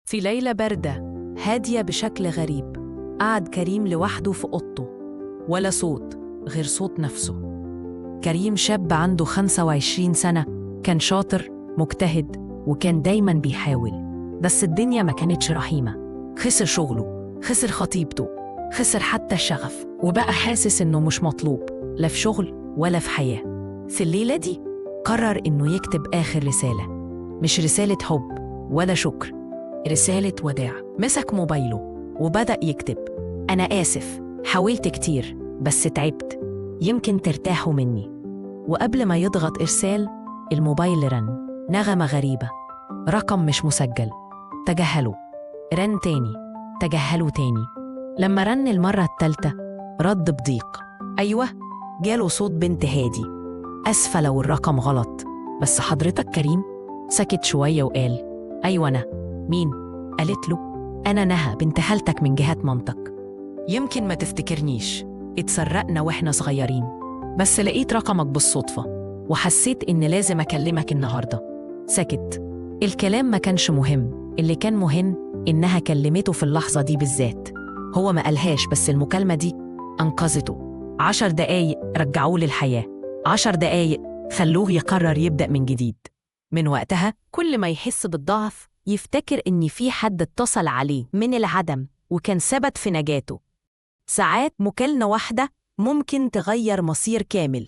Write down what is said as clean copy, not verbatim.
في ليلة باردة هادية بشكل غريب، قعد كريم لوحده في أوضته، ولا صوت غير صوت نفسه. كريم شاب عنده 25 سنة، كان شاطر مجتهد وكان دايما بيحاول، بس الدنيا ما كانتش رحيمة. خسر شغله، خسر خطيبته، خسر حتى الشغف، وبقى حاسس إنه مش مطلوب لا في شغل ولا في حياة. في الليلة دي قرر إنه يكتب آخر رسالة، مش رسالة حب ولا شكر، رسالة وداع. مسك موبايله وبدأ يكتب: أنا آسف، حاولت كتير بس تعبت، يمكن ترتاحوا مني. وقبل ما يضغط إرسال، الموبايل رن، نغمة غريبة، رقم مش مسجل. تجاهله. رن تاني، تجاهله تاني. لما رن المرة التالتة رد بضيق: أيوة. جاله صوت بنت هادي: أسفة لو الرقم غلط، بس حضرتك كريم؟ سكت شوية وقال: أيوة أنا. مين؟ قالت له: أنا نهى بنت خالتك من جهة مامتك. يمكن ما تفتكرنيش، اتسرقنا وإحنا صغيرين، بس لقيت رقمك بالصدفة وحسيت إن لازم أكلمك النهاردة. سكت. الكلام ما كانش مهم، اللي كان مهم إنها كلمته في اللحظة دي بالذات. هو ما قالهاش، بس المكالمة دي أنقذته. 10 دقايق رجعوه للحياة، 10 دقايق خلوه يقرر يبدأ من جديد. من وقتها كل ما يحس بالضعف يفتكر إن في حد اتصل عليه من العدم وكان سبب في نجاته. ساعات مكالمة واحدة ممكن تغير مصير كامل.